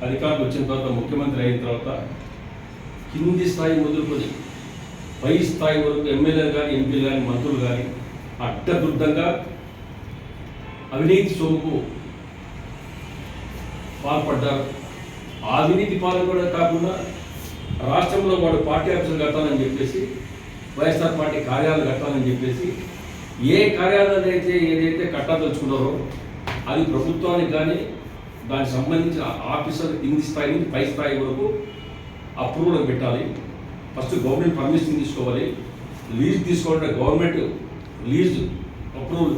అధికారులు వచ్చిన తర్వాత ముఖ్యమంత్రి అయిన తర్వాత కింది స్థాయి మొదలుకొని పై స్థాయి వరకు ఎమ్మెల్యేలు కానీ ఎంపీలు కానీ మంత్రులు కానీ అడ్డదుడ్డంగా అవినీతి సొమ్ముకు పాల్పడ్డారు. ఆ అవినీతి పాల్గొన కాకుండా రాష్ట్రంలో వాడు పార్టీ ఆఫీసులు కట్టాలని చెప్పేసి, వైఎస్ఆర్ పార్టీ కార్యాలయాలు కట్టాలని చెప్పేసి ఏ కార్యాలయాలు అయితే ఏదైతే కట్టాదలుచుకున్నారో అది ప్రభుత్వానికి కానీ దానికి సంబంధించిన ఆఫీసర్ కింది స్థాయి నుంచి పై స్థాయి వరకు అప్రూవల్ పెట్టాలి. ఫస్ట్ గవర్నమెంట్ పర్మిషన్ తీసుకోవాలి. లీజ్ తీసుకోవాలంటే గవర్నమెంట్ లీజ్ అప్రూవల్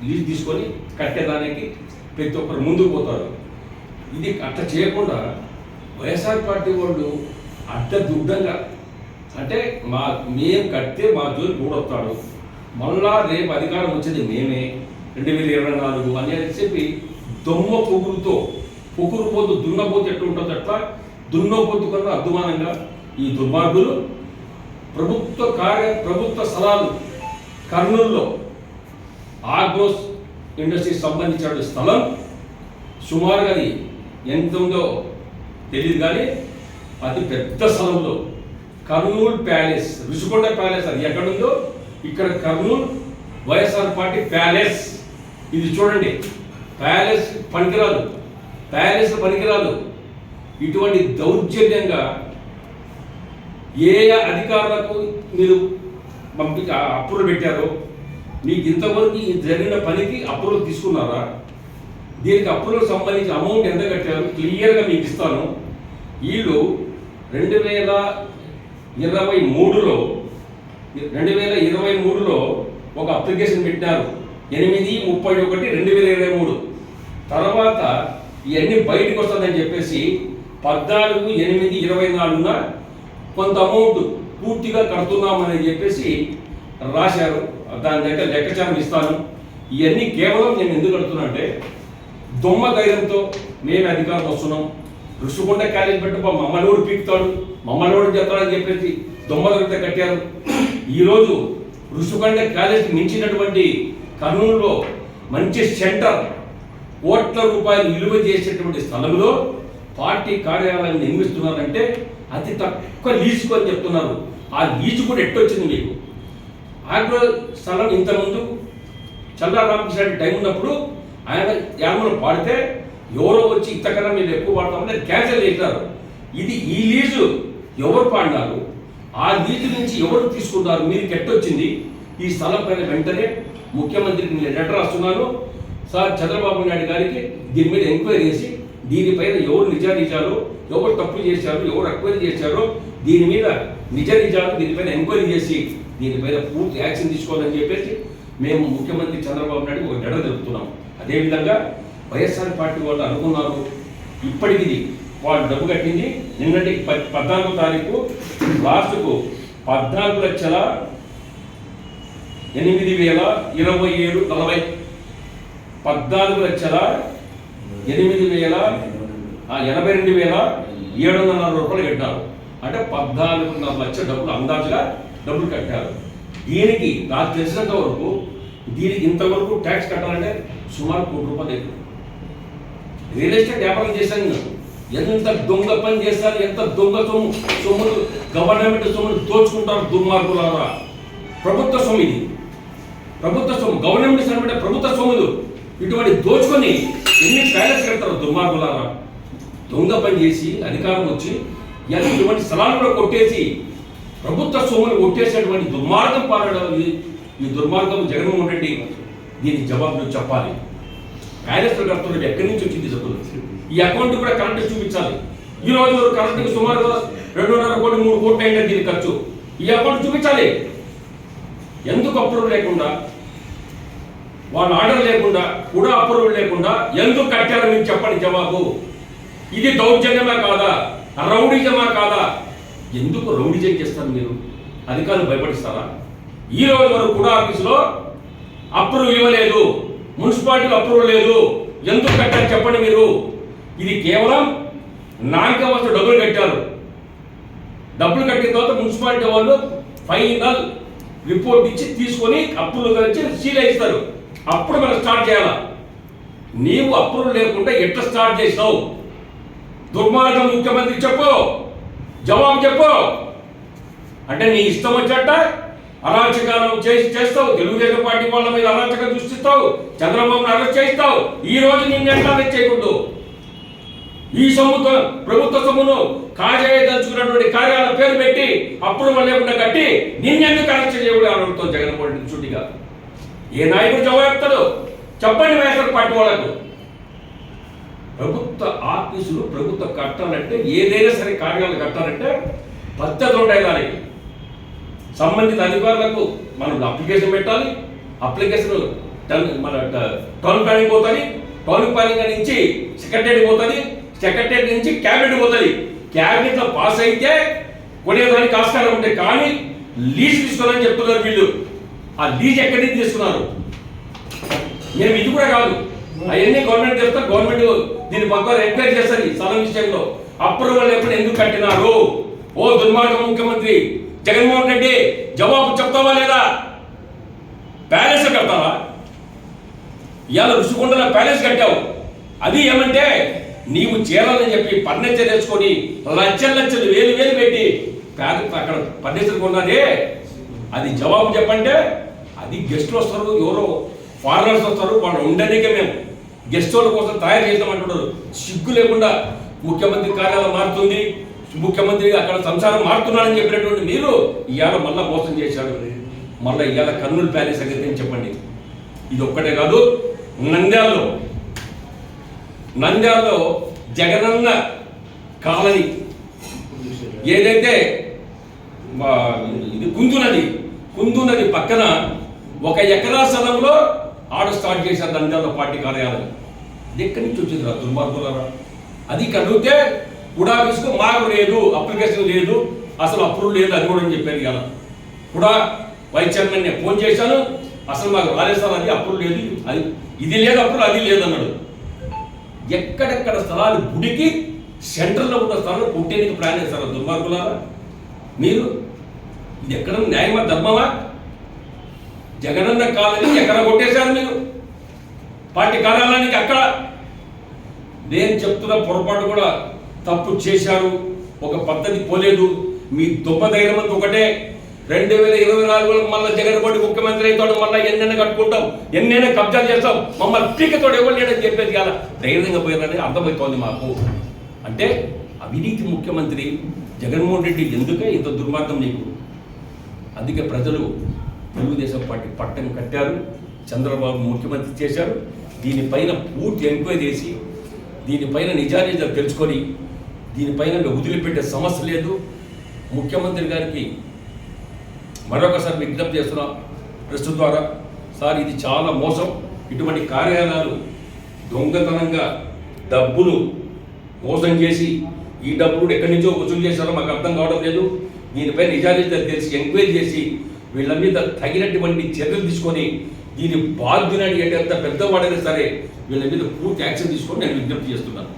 లీజ్ తీసుకొని కట్టేదానికి ప్రతి ఒక్కరు ముందుకు పోతారు. ఇది అట్లా చేయకుండా వైఎస్ఆర్ పార్టీ వాళ్ళు అడ్డదుడ్డంగా అంటే మేము కడితే మా జోలి కూడొస్తాడు, మళ్ళా రేపు అధికారం వచ్చేది మేమే 2024 అని చెప్పి దొమ్మ పొగురుపోతూ దున్నపోతు ఎట్లా ఉంటుందో అట్లా దున్నపోతు కన్నా అద్దుమానంగా ఈ దుర్మార్గులు ప్రభుత్వ స్థలాలు కర్నూలులో ఆగ్రోస్ ఇండస్ట్రీకి సంబంధించిన స్థలం సుమారుగా అది ఎంత ఉందో తెలియదు, కానీ అతి పెద్ద స్థలంలో కర్నూలు ప్యాలెస్, రుషికొండ ప్యాలెస్ అది ఎక్కడుందో ఇక్కడ కర్నూలు వైఎస్ఆర్ పార్టీ ప్యాలెస్. ఇది చూడండి, ప్యాలెస్ పనికిరాదు. ఇటువంటి దౌర్జన్యంగా ఏ అధికారులకు మీరు అప్రూవల్ పెట్టారో మీకు ఇంతవరకు జరిగిన పనికి అప్రూవల్ తీసుకున్నారా? దీనికి అప్రూవల్ సంబంధించి అమౌంట్ ఎంత కట్టారు క్లియర్గా మీకు ఇస్తాను. వీళ్ళు 2023లో ఒక అప్లికేషన్ పెట్టారు 8/31/2023. తర్వాత ఇవన్నీ బయటకు వస్తుందని చెప్పేసి 14/8/24 కొంత అమౌంట్ పూర్తిగా కడుతున్నామని చెప్పేసి రాశారు. దాని దగ్గర లెక్కచారం ఇస్తాను. ఇవన్నీ కేవలం నేను ఎందుకు కడుతున్నా అంటే దొమ్మ ధైర్యంతో మేము అధికారం వస్తున్నాం, రుషికొండ కాలేజ్ పెట్టి మమ్మల్ని కూడా పీకుతాడు, మమ్మల్ని కూడా చెప్తాడని చెప్పేసి దొమ్మ ధైర్యంతో కట్టారు. ఈరోజు రుషికొండ కాలేజీకి మించినటువంటి కర్నూలులో మంచి సెంటర్, కోట్ల రూపాయలు విలువ చేసేటువంటి స్థలంలో పార్టీ కార్యాలయాన్ని నిర్మిస్తున్నారంటే అతి తక్కువ లీజుకు అని చెప్తున్నారు. ఆ లీజు కూడా ఎట్టొచ్చింది మీకు? ఆగ్రో స్థలం ఇంతకుముందు చల్లా రామకృష్ణ టైం ఉన్నప్పుడు ఆయన యామలు పాడితే ఎవరో వచ్చి ఇంతకన్నా మీరు ఎక్కువ పాడతామని క్యాన్సిల్ చేశారు. ఈ లీజు ఎవరు పాడినారు? ఆ లీజు నుంచి ఎవరు తీసుకున్నారు? మీరు ఎట్టొచ్చింది? ఈ స్థలం పైన వెంటనే ముఖ్యమంత్రికి నేను లెటర్ రాస్తున్నాను. సార్ చంద్రబాబు నాయుడు గారికి దీని మీద ఎంక్వైరీ చేసి దీనిపైన ఎవరు నిజాలు, ఎవరు తప్పు చేశారు, ఎవరు అక్వైరీ చేశారో దీని మీద నిజాలు దీనిపైన ఎంక్వైరీ చేసి దీనిపైన పూర్తి యాక్షన్ తీసుకోవాలని చెప్పేసి మేము ముఖ్యమంత్రి చంద్రబాబు నాయుడు ఒక లెటర్ తెలుపుతున్నాం. అదేవిధంగా వైఎస్ఆర్ పార్టీ వాళ్ళు అనుకున్నారు, ఇప్పటికి వాళ్ళు డబ్బు కట్టింది నిన్నటి 14వ తారీఖు లాస్ట్కు 14,08,027.40 14,08,82,740 రూపాయలు కట్టారు. అంటే 14.5 లక్షల డబ్బులు అందాజుగా డబ్బులు కట్టారు. దీనికి నాకు తెలిసినంత వరకు దీనికి ఇంతవరకు ట్యాక్స్ కట్టాలంటే సుమారు ₹1 ఎక్కువ. రియల్ ఎస్టేట్ వ్యాపారం చేశాను. ఎంత దొంగ పని చేస్తారు, ఎంత దొంగ సొమ్ములు గవర్నమెంట్ సొమ్ములు దోచుకుంటారు దుర్మార్గులారా. ప్రభుత్వ సొమ్ము ఇది, ప్రభుత్వ సొమ్ము, గవర్నమెంట్ సొమ్ము, ప్రభుత్వ సొమ్ములు ఇటువంటి దోచుకొని ఎన్ని ప్యాలెస్ కడతారు దుర్మార్గులారా. దొంగ పని చేసి అధికారం వచ్చి ఇటువంటి స్థలాలు కూడా కొట్టేసి ప్రభుత్వ సొమ్ములు కొట్టేసేటువంటి దుర్మార్గం పాలడం. ఈ దుర్మార్గం జగన్మోహన్ రెడ్డి దీనికి జవాబులు చెప్పాలి. ప్యాలెస్లు కడుతున్నట్టు ఎక్కడి నుంచి వచ్చింది డబ్బులు? ఈ అకౌంట్ కూడా కరెంట్ చూపించాలి. ఈ రోజు కరెంట్కి సుమారుగా 2.5 కోట్లు 3 కోట్లు అయినా దీని ఖర్చు. ఈ అకౌంట్ చూపించాలి. ఎందుకు అప్రూవల్ లేకుండా, వాళ్ళ ఆర్డర్ లేకుండా, కూడా అప్రూవల్ లేకుండా ఎందుకు కట్టారో మీకు చెప్పండి జవాబు. ఇది దౌర్జన్యమా కాదా? రౌడీజమా కాదా? ఎందుకు రౌడీజం చేస్తారు మీరు? అధికారులు భయపడిస్తారా? ఈ రోజు వరకు కూడా ఆఫీసులో అప్రూవల్ ఇవ్వలేదు, మున్సిపాలిటీలో అప్రూవల్ లేదు. ఎందుకు కట్టారు చెప్పండి మీరు? ఇది కేవలం నామకావస్థ డబ్బులు కట్టారు. డబ్బులు కట్టిన తర్వాత మున్సిపాలిటీ వాళ్ళు ఫైనల్ రిపోర్ట్ ఇచ్చి తీసుకొని అప్రూవల్ ఇచ్చి సీల్ ఇస్తారు. అప్పుడు మనం స్టార్ట్ చేయాలా? నీవు అప్రూవల్ లేకుండా ఎట్లా స్టార్ట్ చేసినావు? దుర్మార్గం ముఖ్యమంత్రి చెప్పు, జవాబు చెప్పు. అంటే నీ ఇష్టం వచ్చేట అరాచకాలు చేస్తావు, తెలుగుదేశం పార్టీ వాళ్ళ మీద అరాచకం సృష్టిస్తావు, చంద్రబాబును అరెస్ట్ చేస్తావు. ఈ రోజు నిన్ను ఎట్లా అరెస్ట్ చేయకూడదు? ఈ సొమ్ముతో ప్రభుత్వ సొమ్మును కాజేయదలుచుకున్నటువంటి కార్యాల పేరు పెట్టి అప్రూవల్ లేకుండా కట్టి నిన్నెందుకు అరెస్ట్ చేయకూడదు అని అడుగుతావు జగన్మోహన్ రెడ్డి చుట్టిగా. ఏ నాయకుడు జవాబు చెప్తాడు? చెప్పండి వైఎస్ఆర్ పార్టీ వాళ్ళకు. ప్రభుత్వ ఆఫీసులు ప్రభుత్వ కట్టాలంటే ఏదైనా సరే కార్యాలయాలు కట్టాలంటే పద్ధతులు ఉంటాయి. దానికి సంబంధిత అధికారులకు మనం అప్లికేషన్ పెట్టాలి. అప్లికేషన్ మన టౌన్ ప్లానింగ్ పోతుంది, టౌన్ ప్లానింగ్ నుంచి సెక్రటరీ పోతుంది, సెక్రటరీ నుంచి క్యాబినెట్ పోతుంది. క్యాబినెట్ లో పాస్ అయితే కొనేదానికి ఆస్కారం ఉంటాయి. కానీ లీజ్ తీసుకోవాలని చెప్తున్నారు వీళ్ళు. ఆ లీజ్ ఎక్కడి నుంచి తీసుకున్నారు? మేము ఇది కూడా కాదు, అవన్నీ గవర్నమెంట్ చెప్తారు. గవర్నమెంట్ దీని పక్కన ఎంక్వైరీ చేస్తుంది. స్థలం విషయంలో అప్రూవల్ లేకుండా ఎందుకు కట్టినారు? ఓ దుర్మార్గ ముఖ్యమంత్రి జగన్మోహన్ రెడ్డి, జవాబు చెప్తావా లేదా? ప్యాలెస్ కడతావా? ఇవాళ ఋషికొండల ప్యాలెస్ కట్టావు. అది ఏమంటే నీవు చేరాలని చెప్పి ఫర్నిచర్ తెచ్చుకొని లక్షలు వేలు పెట్టి అక్కడ ఫర్నిచర్ కొన్నారే, అది జవాబు చెప్పంటే అది గెస్ట్లు వస్తారు, ఎవరో ఫారినర్స్ వస్తారు, వాళ్ళు ఉండడానికే మేము గెస్ట్ వాళ్ళ కోసం తయారు చేస్తామంటున్నారు. సిగ్గు లేకుండా ముఖ్యమంత్రి కార్యాలయం మారుతుంది, ముఖ్యమంత్రి అక్కడ సంసారం మారుతున్నాడని చెప్పినటువంటి మీరు ఇవాళ మళ్ళా మోసం చేశాడు. మళ్ళీ ఇవాళ కర్నూలు ప్యాలెస్ సంగతి చెప్పండి. ఇది ఒక్కటే కాదు, నంద్యాలలో జగనన్న కాలనీ ఏదైతే ఇది కుందు నది పక్కన 1 ఎకరా స్థలంలో ఆడ స్టార్ట్ చేశారు నంద్యాల పార్టీ కార్యాలయం. ఇది ఎక్కడి నుంచి వచ్చింది రా దుర్మార్గులారా? అది కడిగితే కూడా ఆఫీస్కు మాకు లేదు, అప్లికేషన్ లేదు, అసలు అప్రూవల్ లేదు అది కూడా అని చెప్పారు. ఇవాళ కూడా వైస్ చైర్మన్ ఫోన్ చేశాను, అసలు మాకు రాలేస్తాను, అది అప్రూవల్ లేదు, అది ఇది లేదు, అప్రూవల్ అది లేదన్నాడు. ఎక్కడెక్కడ స్థలాలు గుడికి సెంటర్లో ఉన్న స్థలాలు కొట్టేందుకు ప్లాన్ చేస్తారు దుర్మార్గులారా మీరు. ఇది ఎక్కడ న్యాయమా ధర్మమా? జగనన్న కాలనీ ఎక్కడ కొట్టేశారు మీరు? పార్టీ కార్యాలయానికి అక్కడ. నేను చెప్తున్న పొరపాటు కూడా తప్పు చేశారు, ఒక పద్ధతి పోలేదు. మీ దుబ్బ ధైర్యం అంతా ఒకటే. 2024 మళ్ళీ జగన్మోహన్ ముఖ్యమంత్రి అవుతాడు, మళ్ళీ ఎన్నైనా కట్టుకుంటాం, ఎన్నైనా కబ్జాలు చేస్తాం, మమ్మల్ని పీకతోడు ఎవరు లేడని చెప్పేది కదా ధైర్యంగా పోయారని అర్థమవుతోంది మాకు. అంటే అవినీతి ముఖ్యమంత్రి జగన్మోహన్ రెడ్డి ఎందుకే ఇంత దుర్మార్గం నీకు? అందుకే ప్రజలు తెలుగుదేశం పార్టీ పట్టం కట్టారు, చంద్రబాబు ముఖ్యమంత్రి చేశారు. దీనిపైన పూర్తి ఎంక్వైరీ చేసి దీనిపైన నిజానిజాలు తెలుసుకొని దీనిపైన వదిలిపెట్టే సమస్య లేదు. ముఖ్యమంత్రి గారికి మరొకసారి విజ్ఞప్తి చేస్తున్నాం ప్రెస్ ద్వారా, సార్ ఇది చాలా మోసం. ఇటువంటి కార్యాలయాలు దొంగతనంగా డబ్బులు మోసం చేసి ఈ డబ్బులు ఎక్కడి నుంచో వసూలు చేశారో మాకు అర్థం కావడం లేదు. దీనిపై నిజానిజాలు తెలిసి ఎంక్వైరీ చేసి వీళ్ళ మీద తగినటువంటి చర్యలు తీసుకొని దీని బాధ్యులని ఎంత పెద్దవాడైనా సరే వీళ్ళ మీద పూర్తి యాక్షన్ తీసుకొని నేను విజ్ఞప్తి చేస్తున్నాను.